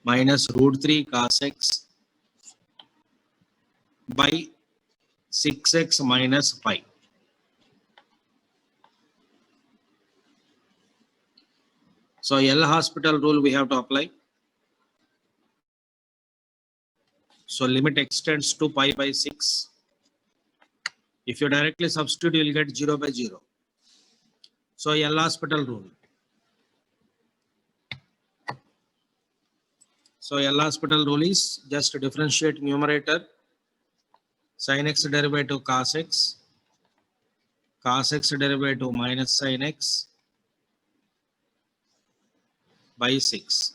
minus root 3 cos x by 6x minus 5. So L hospital rule we have to apply. So limit extends to pi by 6. If you directly substitute, you will get 0 by 0. So L hospital rule. So L hospital rule is just to differentiate numerator sin x derivative cos x derivative minus sin x by 6.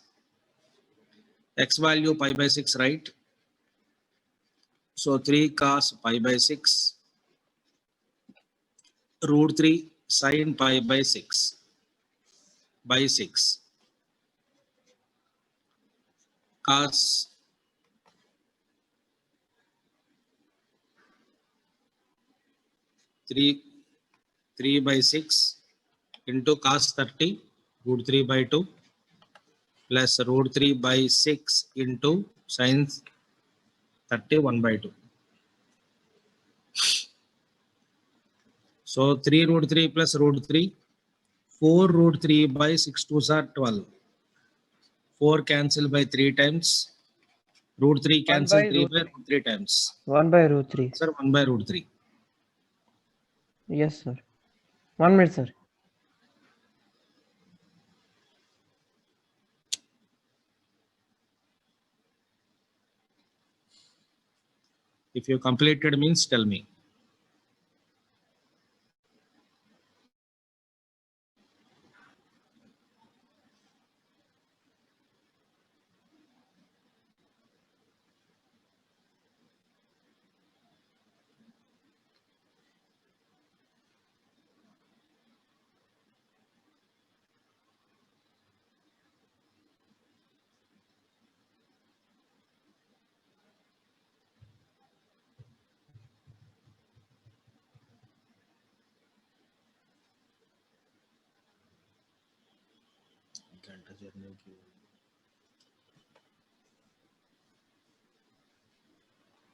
X value pi by 6, right? So 3 cos pi by 6 root 3 sin pi by 6 by 6 cos 3 by 6 into cos 30 root 3 by 2 plus root 3 by 6 into sin 30 1 by 2. So 3 root 3 plus root 3, 4 root 3 by 6 2s are 12. 4 cancel by 3 times. Root 3 cancel 3 by root 3 times. 1 by root 3. Sir, 1 by root 3. Yes, sir. 1 minute, sir. If you completed means tell me.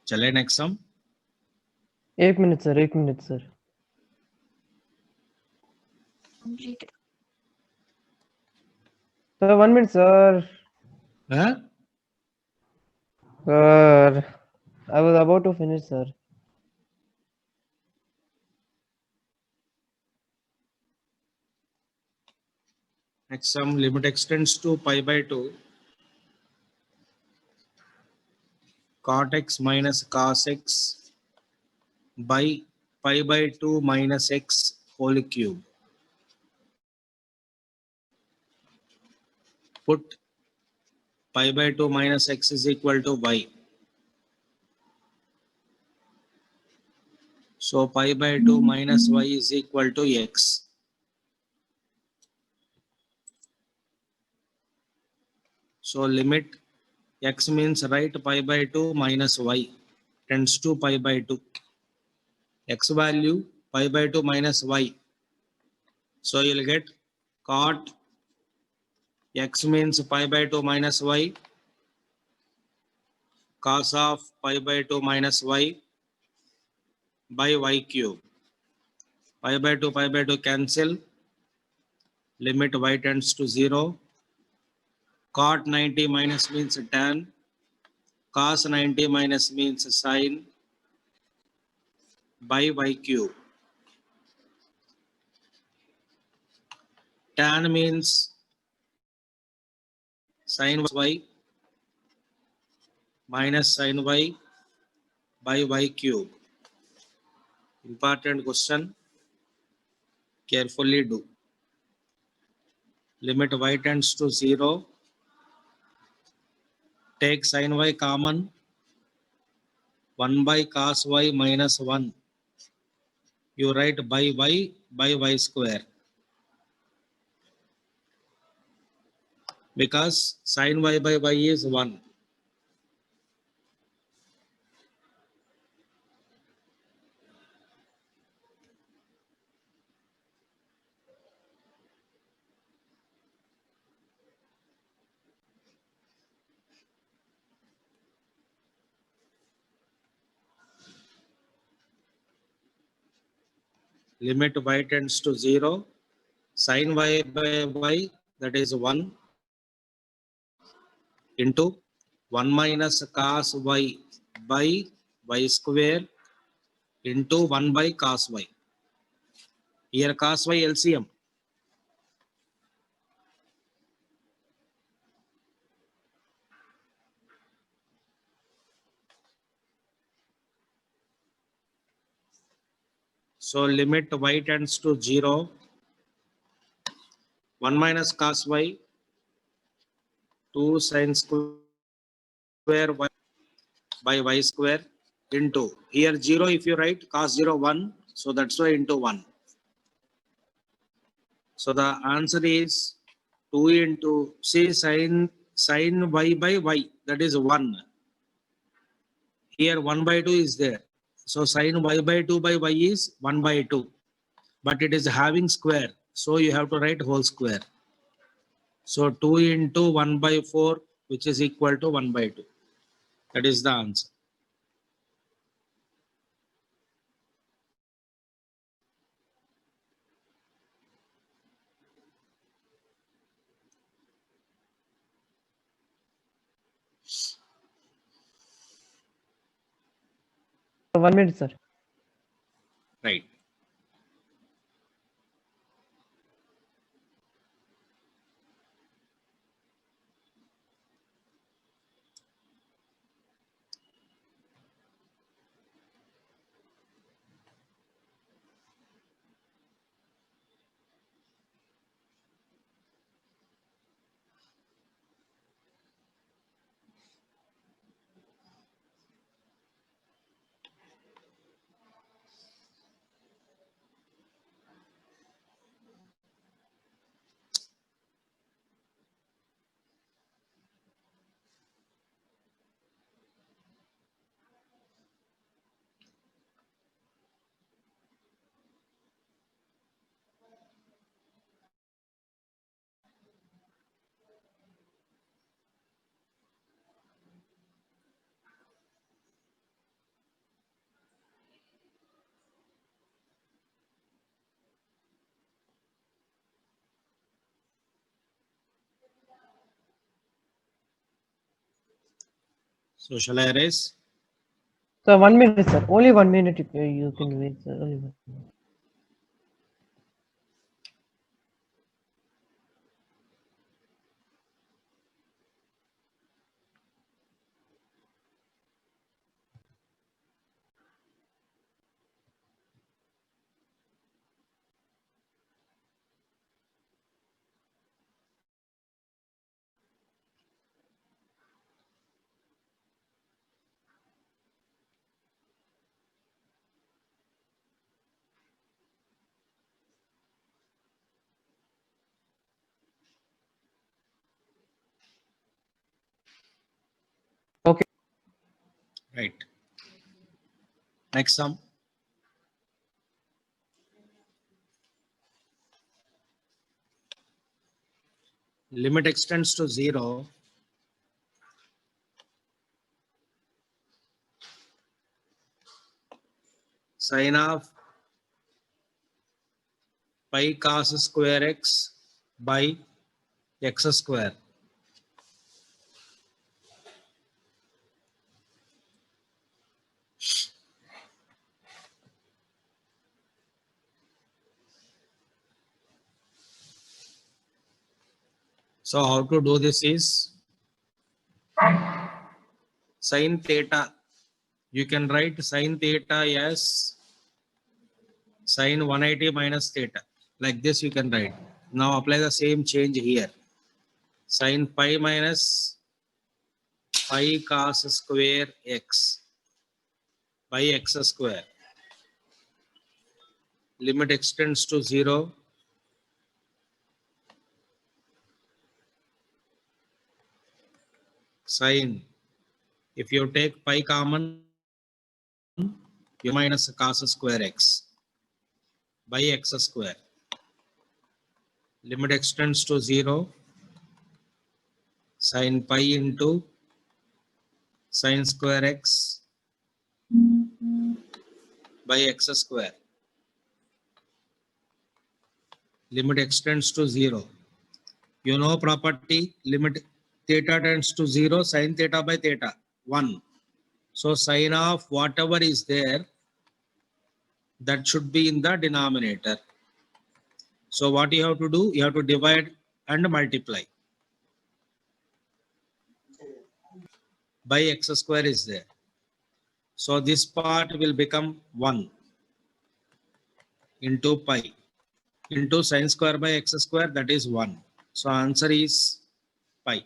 चले next sum. 8 minutes, sir. 8 minutes, sir. Completed. Sir, 1 minute, sir. Huh? Sir, I was about to finish, sir. Next sum, limit extends to pi by 2. Cot x minus cos x by pi by 2 minus x whole cube. Put pi by 2 minus x is equal to y. So pi by 2 minus y is equal to x. So limit x means right pi by 2 minus y tends to pi by 2. X value pi by 2 minus y. So you'll get cot x means pi by 2 minus y, cos of pi by 2 minus y by y cube. Pi by 2 cancel. Limit y tends to 0. Cot 90 minus means tan. Cos 90 minus means sin by y cube. Tan means sin y minus sin y by y cube. Important question. Carefully do. Limit y tends to 0. Take sin y common. 1 by cos y minus 1. You write by y square. Because sin y by y is 1. limit y tends to 0, sin y by y, that is 1 into 1 minus cos y by y square into 1 by cos y. Here cos y LCM. So limit y tends to 0, 1 minus cos y, 2 sin square y by y square into, here 0 if you write cos 0 1, so that's why into 1. So the answer is 2 into, see, sin y by y, that is 1. Here 1 by 2 is there. So sin y by 2 by y is 1 by 2. But it is having square. So you have to write whole square. So 2 into 1 by 4, which is equal to 1 by 2. That is the answer. So 1 minute, sir. Right. So shall I erase? So 1 minute, sir. Only 1 minute you can wait, sir. Only 1 minute. Okay. Right. Next sum. Limit extends to 0. Sin of pi cos square x by x square. So how to do this is sin theta. You can write sin theta as sin 180 minus theta. Like this you can write. Now apply the same change here. Sin pi minus pi cos square x by x square. Limit extends to 0. Sin, if you take pi common, you minus cos square x by x square. Limit extends to 0. Sin pi into sin square x by x square. limit extends to 0. You know property, limit theta tends to 0, sin theta by theta, 1. So sin of whatever is there, that should be in the denominator. So what you have to do, you have to divide and multiply. By x square is there. So this part will become 1 into pi into sin square by x square, that is 1. So answer is pi.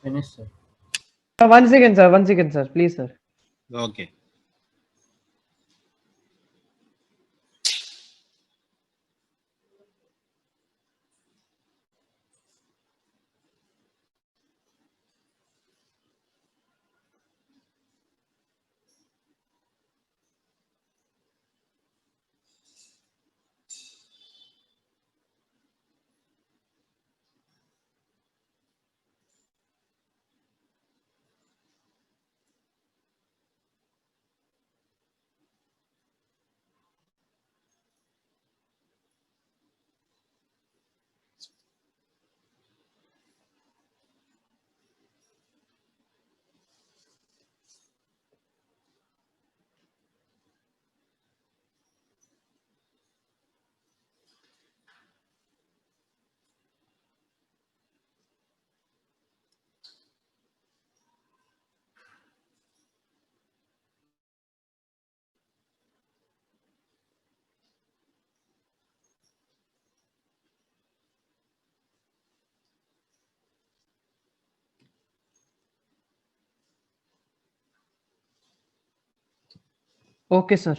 Finish, sir. 1 second, sir. 1 second, sir. Please, sir. Okay. Okay, sir.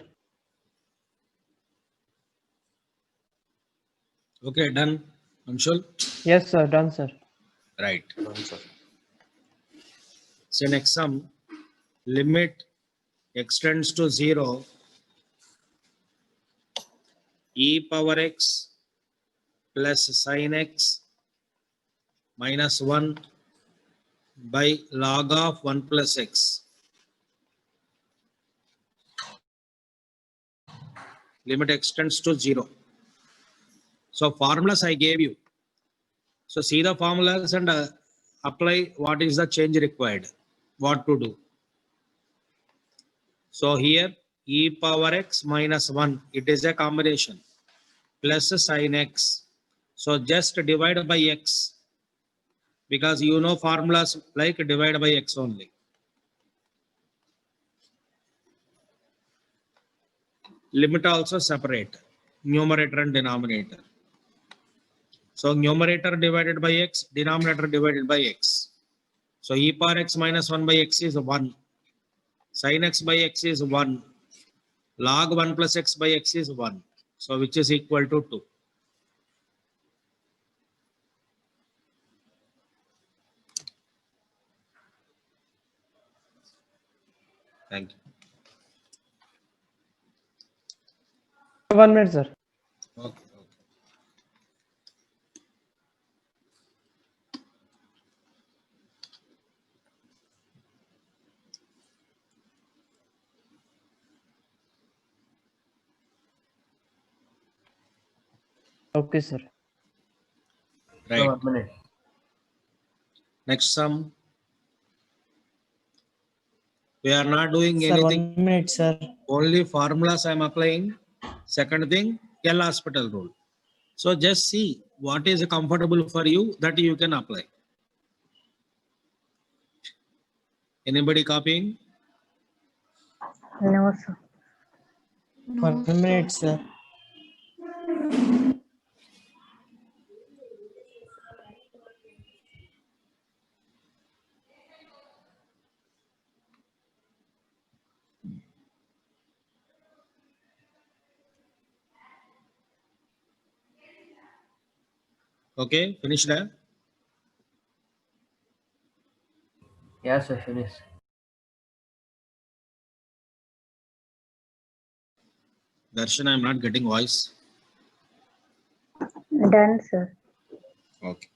Okay, done. Anshul? Yes, sir. Done, sir. Right. Done, sir. So next sum, limit extends to 0, e power x plus sin x minus 1 by log of 1 plus x. Limit extends to 0. So formulas I gave you. So see the formulas and apply what is the change required, what to do. So here e power x minus 1, it is a combination, plus sin x. So just divide by x, because you know formulas like divide by x only. Limit also separate, numerator and denominator. So numerator divided by x, denominator divided by x. So e power x minus 1 by x is 1. Sin x by x is 1. Log 1 plus x by x is 1. So which is equal to 2. Thank you. 1 minute, sir. Okay. Okay, sir. Sir, Right. 1 minute. Next sum. We are not doing Sir, anything. 1 minute, sir. Only formulas I am applying. Second thing, L hospital rule. So just see what is comfortable for you, that you can apply. Anybody copying? No, sir. 1 minute, sir. Okay, finished there? Yes, sir. Finished. Darshan, I'm not getting voice. Done, sir. Okay.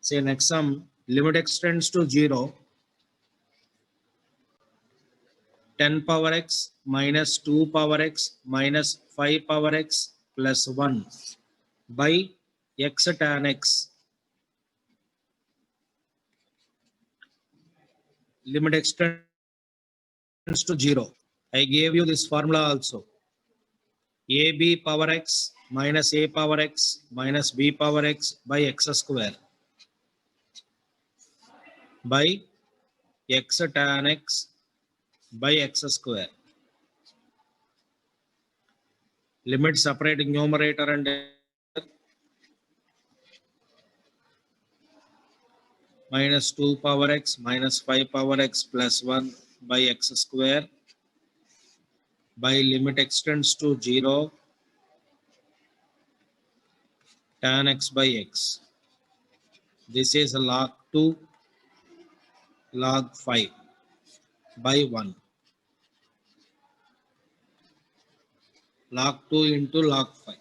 Say next sum, limit extends to 0, 10 power x minus 2 power x minus 5 power x plus 1 by x tan x. Limit extends to 0. I gave you this formula also. AB power x minus a power x minus b power x by x square by x tan x by x square. Limit separate numerator and minus 2 power x minus 5 power x plus 1 by x square by limit extends to 0 tan x by x. This is log 2 log 5 by 1. Log 2 into log 5.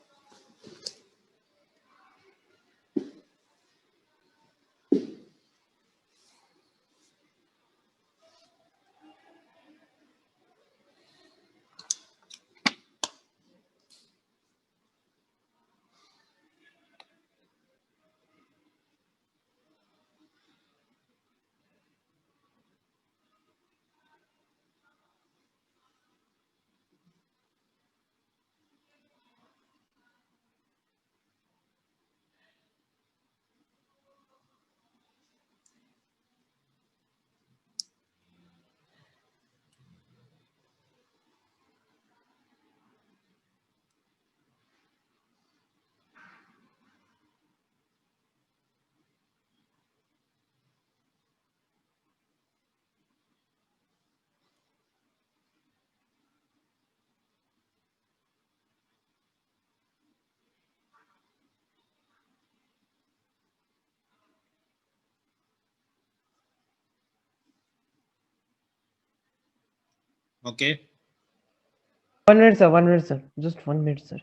Okay. 1 minute, sir. 1 minute, sir. Just 1 minute, sir.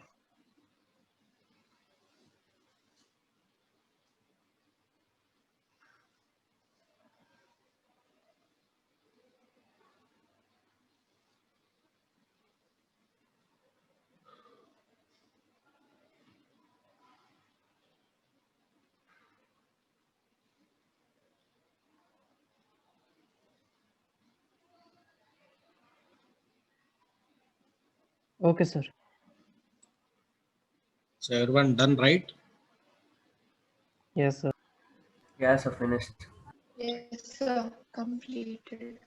Okay, sir. So everyone done, right? Yes, sir. Yes, sir. Finished. Yes, sir. Completed.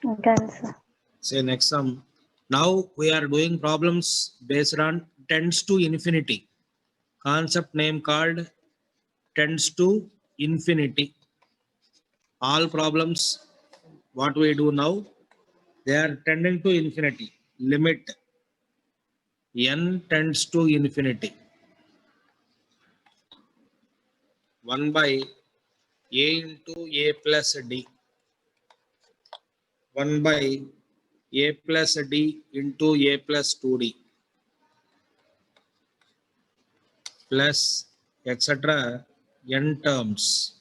Done, sir. Say next sum. Now we are doing problems based on tends to infinity. Concept name called tends to infinity. All problems, what we do now, they are tending to infinity. Limit n tends to infinity. 1 by a into a plus d. 1 by a plus d into a plus 2d plus etc. n terms.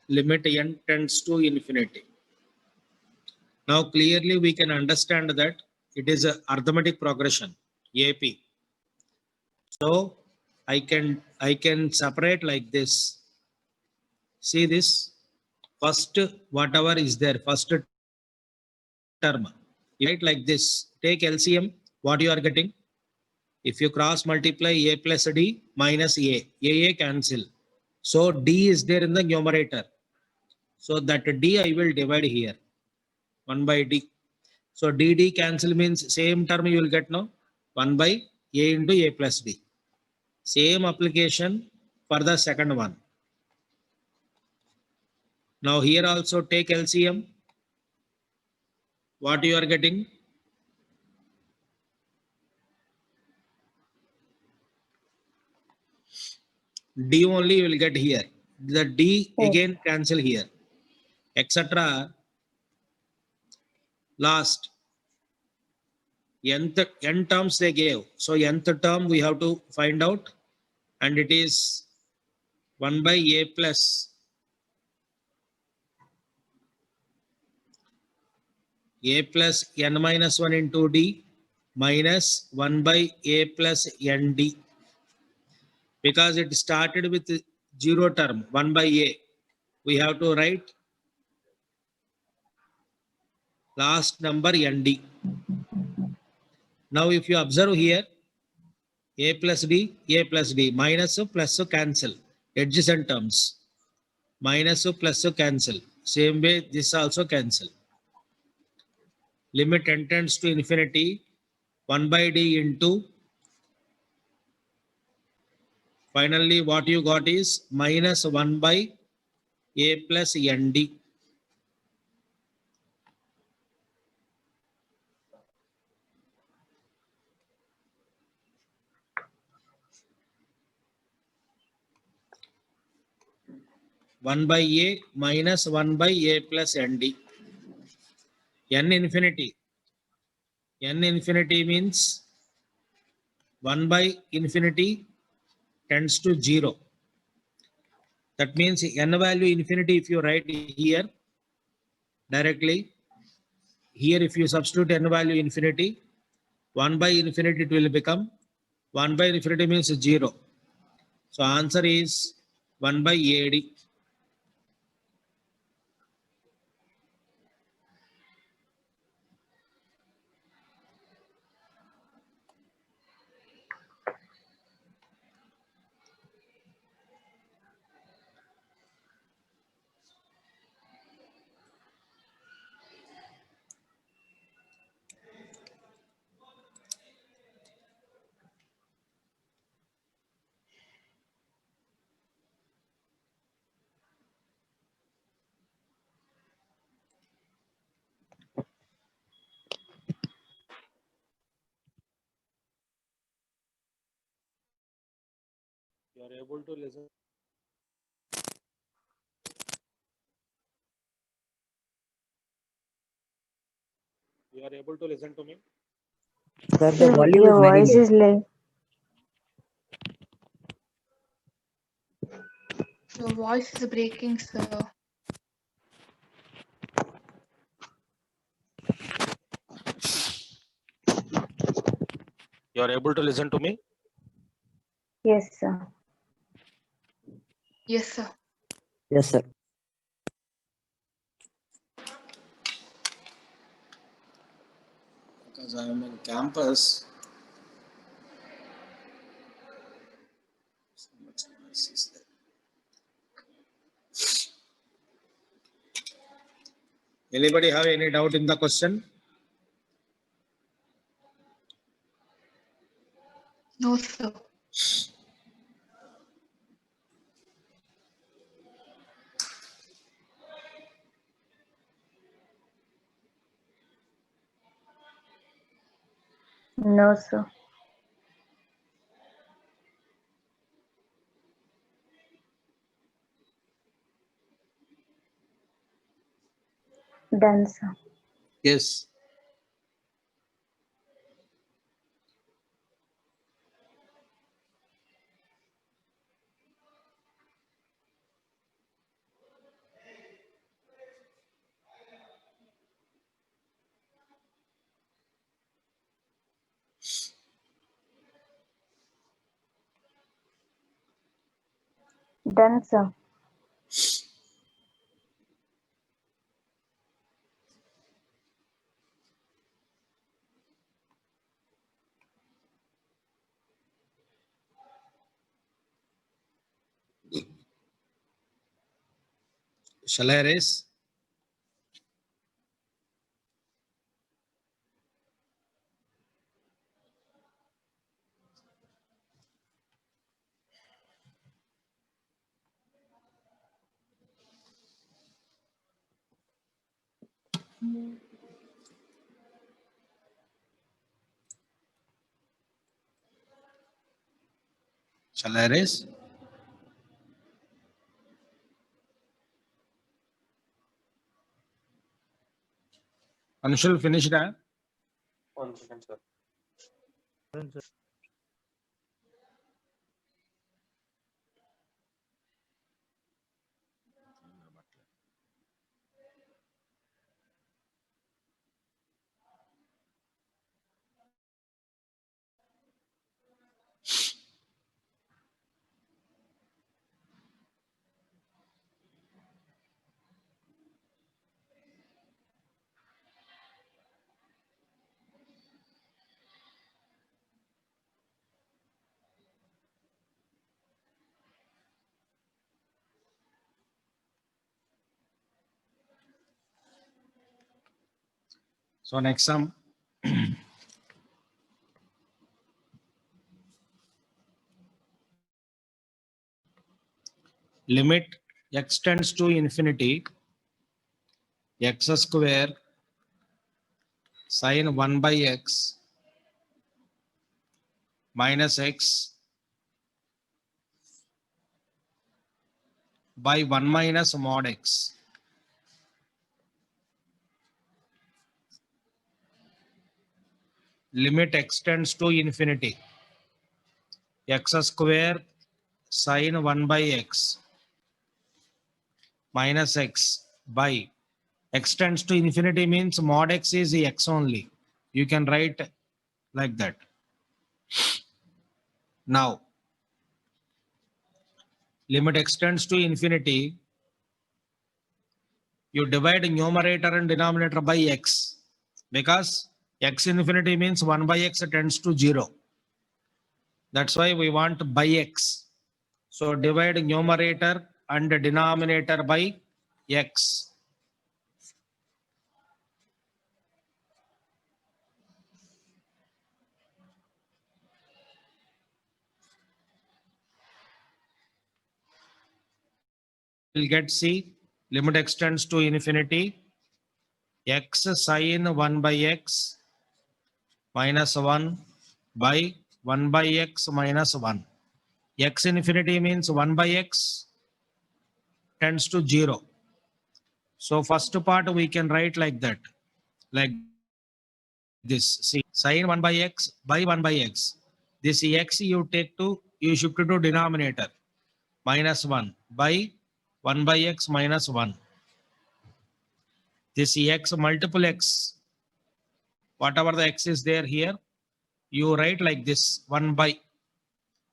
Limit n tends to infinity. Now clearly we can understand that it is a arithmetic progression, AP. So I can separate like this. See this first whatever is there, first term. You write like this. Take LCM. What you are getting? If you cross multiply a plus d minus a cancel. So d is there in the numerator. So that d I will divide here. 1 by d. So dd cancel means same term you will get now 1 by a into a plus b. Same application for the second one. Now here also take LCM. What you are getting? D only you will get here. The D Yes. again cancel here, etc. Last nth n terms they gave. So nth term we have to find out, and it is 1 by a plus n minus 1 into d minus 1 by a plus nd. Because it started with 0 term 1 by a, we have to write last number nd. Now if you observe here, a plus d minus plus cancel adjacent terms, minus plus cancel, same way this also cancel. Limit n tends to infinity 1 by d into, finally what you got is minus 1 by a plus nd. One by a minus 1 by a plus nd. N infinity means 1 by infinity tends to 0. That means n value infinity, if you write here directly, here if you substitute n value infinity, 1 by infinity it will become 1 by infinity means 0. So answer is 1 by AD. You are able to listen. You are able to listen to me. Sir, the volume Your is very voice low. is like. Your voice is breaking, sir. You are able to listen to me. Yes, sir. Yes, sir. Yes, sir. Because I am in campus. So much noise is there. Anybody have any doubt in the question? No, sir. No, sir. Done, sir. Yes. Done, sir. Shall I raise? Shall I erase? Anshul, finished? Huh? 1 second, sir. So next sum. Limit x tends to infinity, x square sine 1 by x minus x by 1 minus mod x. Limit x tends to infinity, x square sine 1 by x minus x by x tends to infinity means mod x is x only. You can write like that. Now, limit x tends to infinity, you divide numerator and denominator by x, because x infinity means 1 by x tends to 0. That's why we want by x. So divide numerator and denominator by x. We'll get C. Limit x tends to infinity, x sine 1 by x minus 1 by 1 by x minus 1. X infinity means 1 by x tends to 0. So first part we can write like that, like this. See, sine 1 by x by 1 by x. This x you take to, you shift to denominator, minus 1 by 1 by x minus 1. This x multiple x, whatever the x is there here, you write like this, 1 by,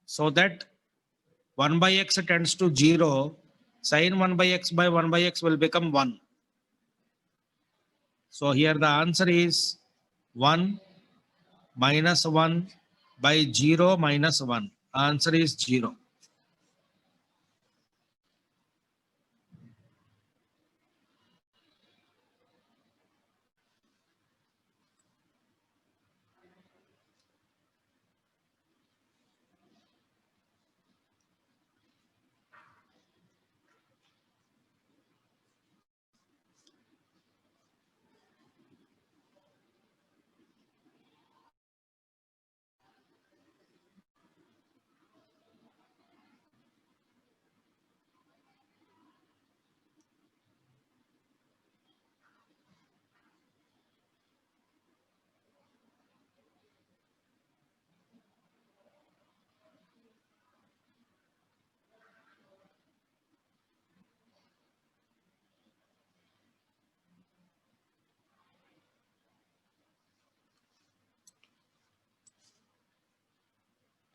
so that 1 by x tends to 0, sine 1 by x by 1 by x will become 1. So here the answer is 1 minus 1 by 0 minus 1. Answer is 0.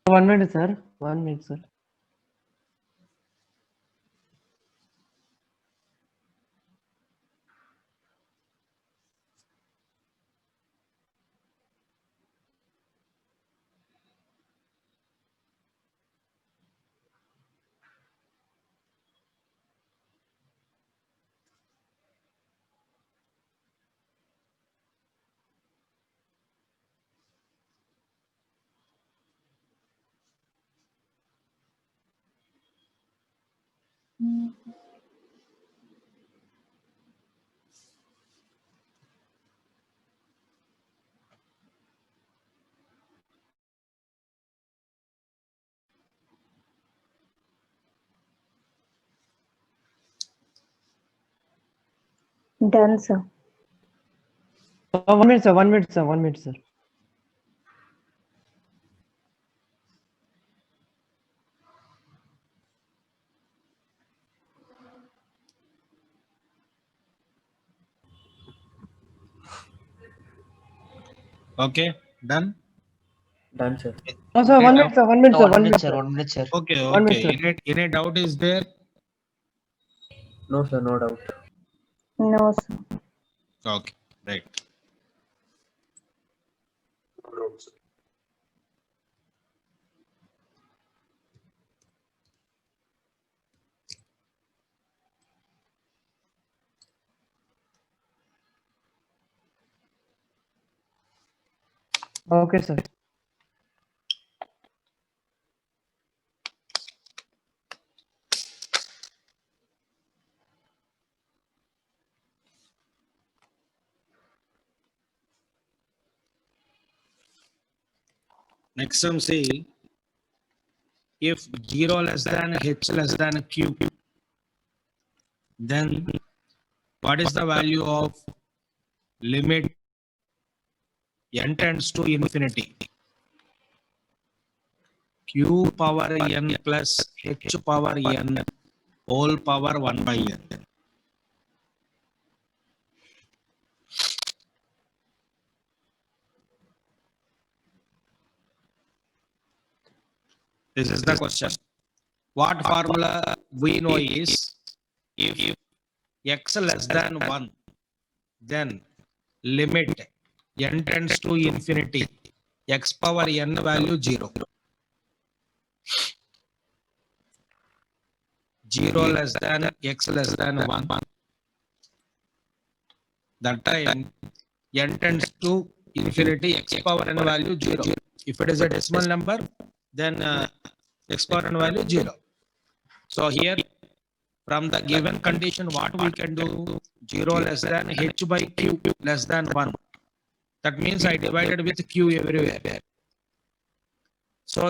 One minute, sir. 1 minute, sir. Done, sir. 1 minute, sir. 1 minute, sir. 1 minute, sir. Okay, done. Done, sir. Oh, sir. Okay, 1 now- minute, sir. 1 minute, sir. 1 1 minute, minute, sir. sir. 1 minute, sir. Okay, 1 minute, okay. sir. Any doubt is there? No, sir, no doubt. No, sir. Okay, right. No doubt, sir. Okay, sir. Next one, see, if 0 less than h less than q, then what is the value of limit n tends to infinity? Q power n plus h power n whole power 1 by n. This is the question. What formula we know is, if x less than 1, then limit n tends to infinity, x power n value 0. 0 less than x less than 1. That time n tends to infinity, x power n value 0. If it is a decimal number, then x power n value 0. So here, from the given condition, what we can do? 0 less than h by q less than 1. That means I divided with q everywhere. So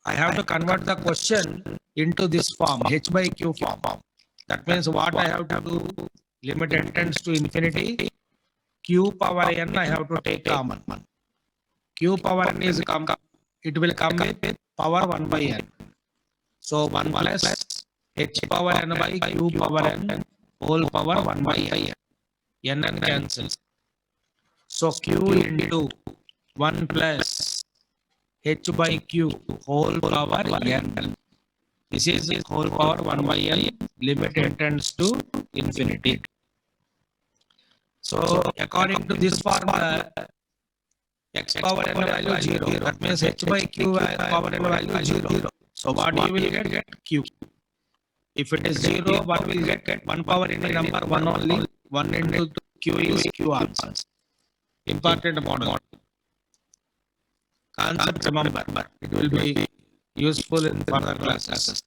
I have to convert the question into this form, h by q form. That means what I have to do? Limit n tends to infinity, q power n I have to take common. Q power n is it will come with power 1 by n. So 1 plus h power n by q power n whole power 1 by n. N cancels. So q into 1 plus h by q whole power n. This is whole power 1 by n. Limit n tends to infinity. So according to this formula, x power n value 0. That means h by q power n value 0. So what you will get? Q. If it is 0, what will get? 1 power any number 1 only. 1 into q is q answers. Important model. Concept remember. It will be useful in further classes.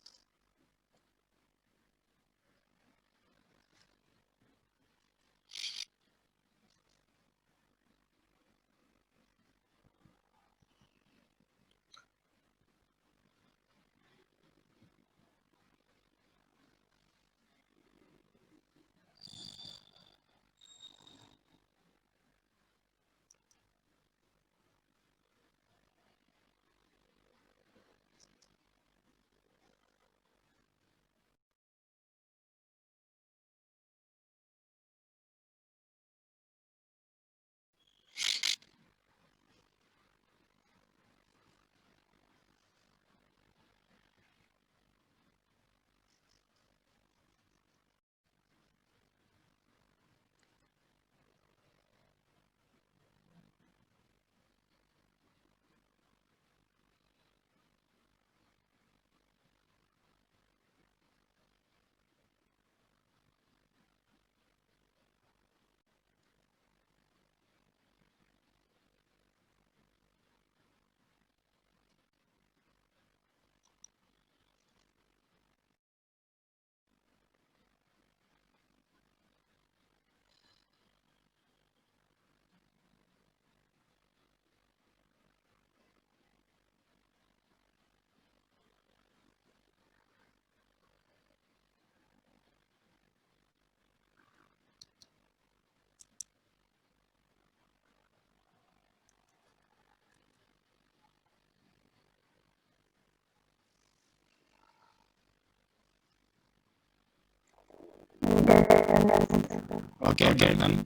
Okay, then.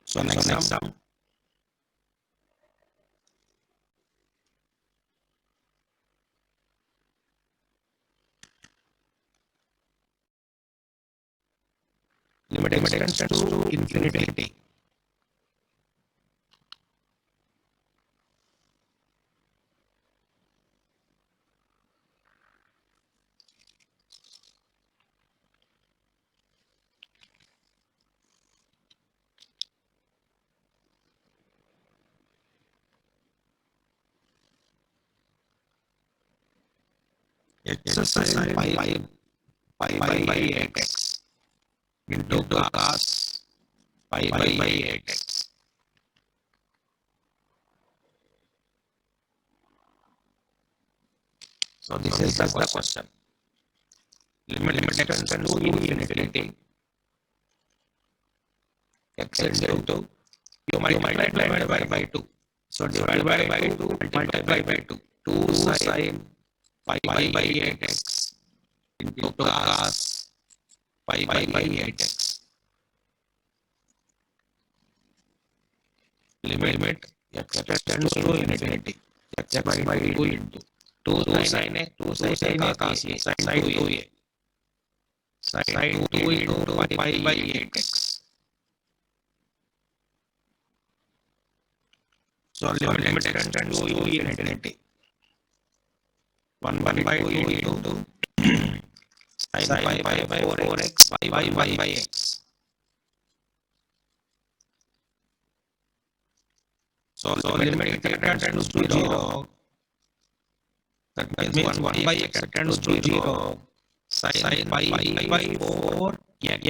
So next sum. Limit extends to infinity. Exercise 5 by 8x into cos 5 by 8x. So this is the question. Limit extends to infinity. X into you multiply by 2. So divide by 2, multiply by 2. 2 sin 5 by 8x into cos 5 by 8x. Limit x tends to infinity. X by 2 into 2 sin a, 2 sin a cos a, sin 2a. Sin 2 into 5 by 8x. So limit extends to infinity. 1 by 2 into sin 5 by 4x by 1 by x. So limit tends to 0. That means 1 by x tends to 0. Sin 5 by 4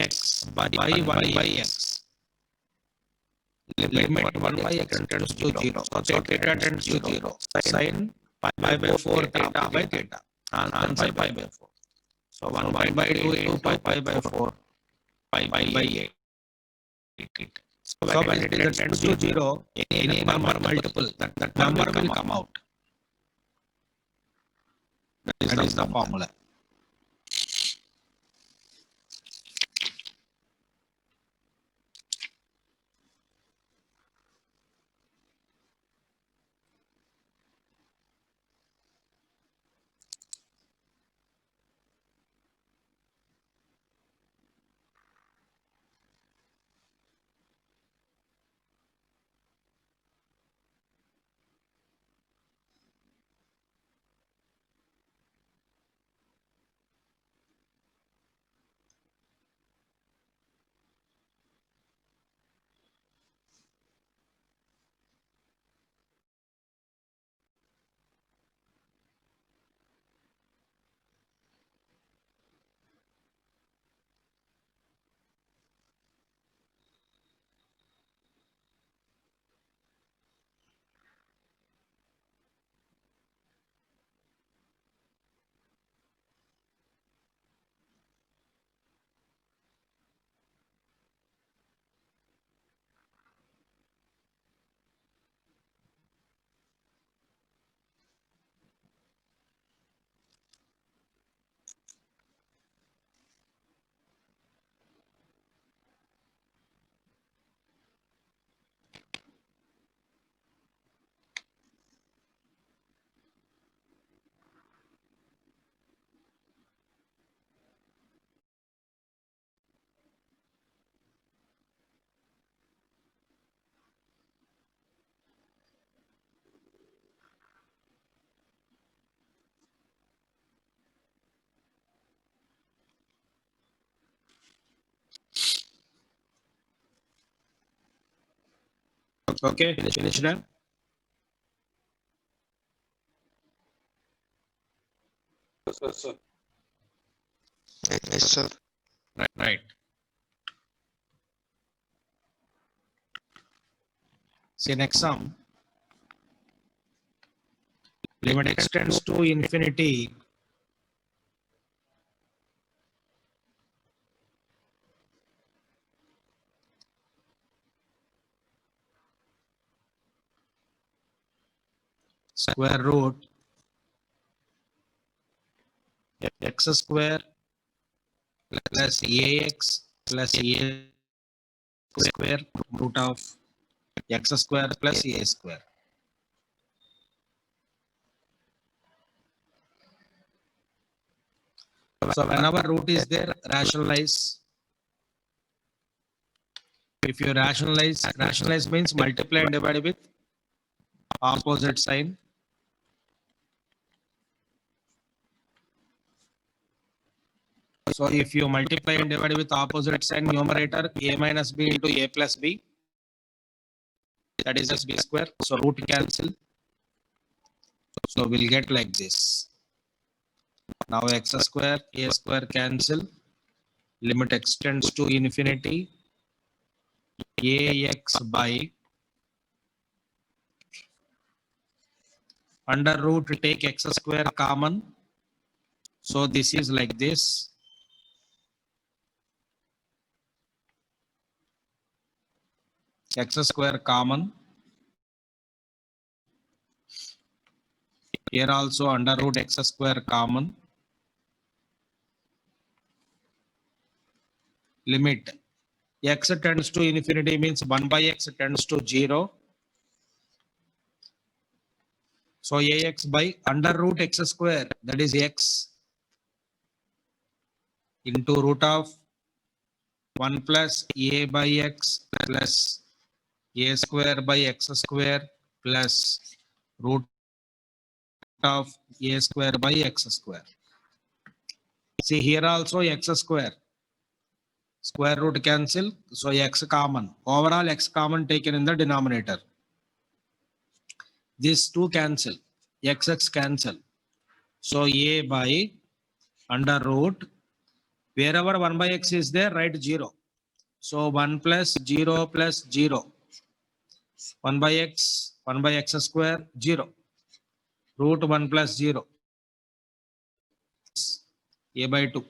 x by 1 by x. Limit 1 by x tends to 0. So theta tends to 0. Sin pi by 4 theta by theta. Answer pi by 4. So 1 by 2 into pi by 4. Pi by 8. So when it tends to 0, any number multiple, that number will come out. That is the formula. Okay, finish now. Sir. Yes, sir. Right. See next sum. Limit extends to infinity. square root x square plus ax plus a square root of x square plus a square. So whenever root is there, rationalize. If you rationalize means multiply and divide with opposite sign. So if you multiply and divide with opposite sign, numerator a minus b into a plus b, that is just b square. So root cancel. So we'll get like this. Now x square, a square cancel. Limit extends to infinity. Ax by under root take x square common. So this is like this. X square common. Here also under root x square common. Limit x tends to infinity means 1 by x tends to 0. So ax by under root x square, that is x, into root of 1 plus a by x plus a square by x square plus root of a square by x square. See here also x square. Square root cancel, so x common. Overall x common taken in the denominator. These two cancel. X cancel. So a by under root. Wherever 1 by x is there, write 0. So 1 plus 0 plus 0. 1 by x square, 0. Root 1 plus 0. A by 2.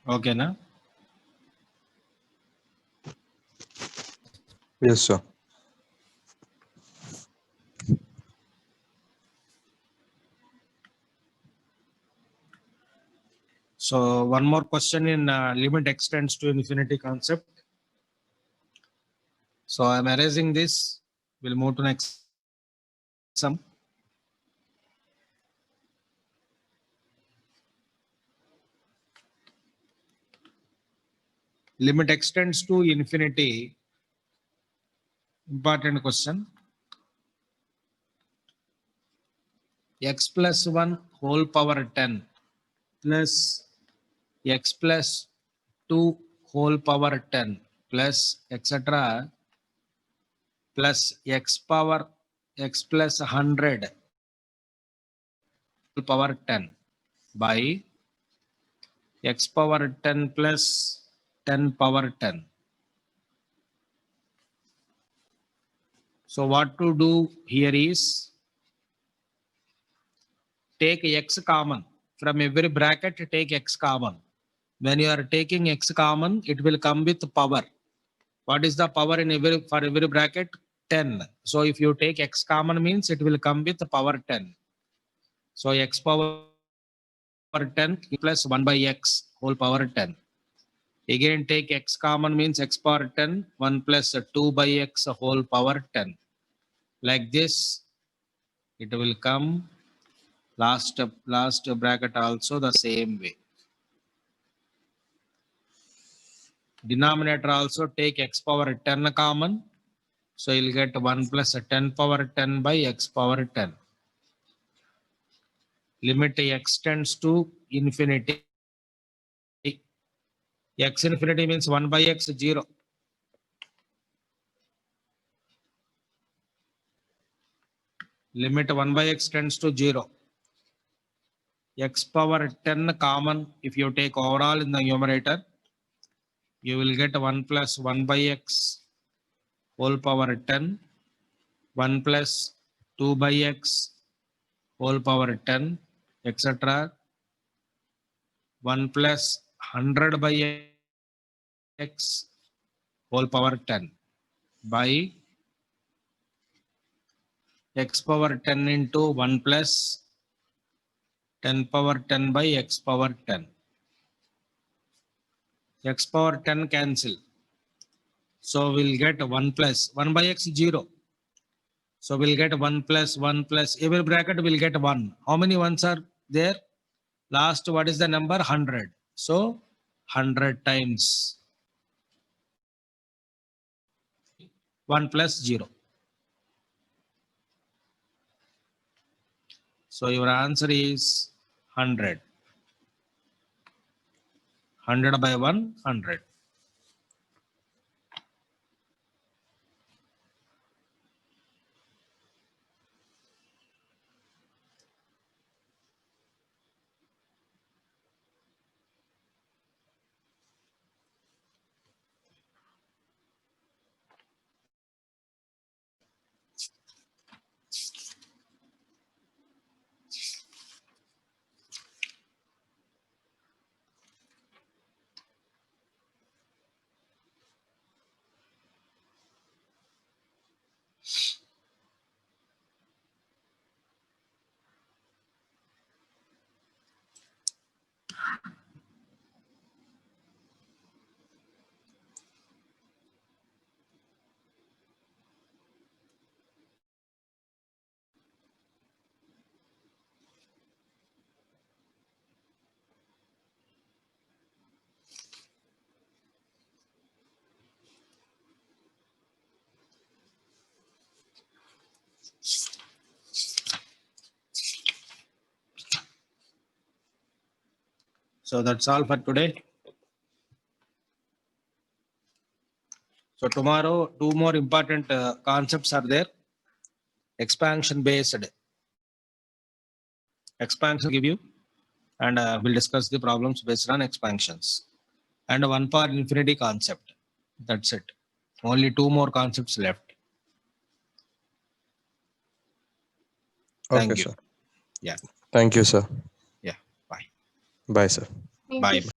Okay, na? Yes, sir. So one more question in limit extends to infinity concept. So I'm erasing this. We'll move to next sum. Limit extends to infinity. Important question. X plus 1 whole power 10 plus x plus 2 whole power 10 plus etc. plus x power x plus 100 power 10 by x power 10 plus 10 power 10. So what to do here is take x common. From every bracket, take x common. When you are taking x common, it will come with power. What is the power in for every bracket? 10. So if you take x common means it will come with power 10. So x power 10 plus 1 by x whole power 10. Again take x common means x power 10, 1 plus 2 by x whole power 10. Like this, it will come last bracket also the same way. Denominator also take x power 10 common. So you'll get 1 plus 10 power 10 by x power 10. Limit x tends to infinity. X infinity means 1 by x 0. Limit 1 by x tends to 0. X power 10 common, if you take overall in the numerator, you will get 1 plus 1 by x whole power 10, 1 plus 2 by x whole power 10, etc. 1 plus 100 by x whole power 10 by x power 10 into 1 plus 10 power 10 by x power 10. X power 10 cancel. So we'll get 1 plus 1 by x 0. So we'll get 1 plus 1 plus every bracket will get 1. How many ones are there? Last, what is the number? 100. So 100 times 1 plus 0. So your answer is 100. 100 by 1, 100. So that's all for today. So tomorrow, two more important concepts are there. Expansion based. Expansion give you, and we'll discuss the problems based on expansions. And one power infinity concept. That's it. Only two more concepts left. Thank Okay, you. sir. Yeah. Thank you, sir. Yeah. Bye. Bye, sir. Thank Bye. you,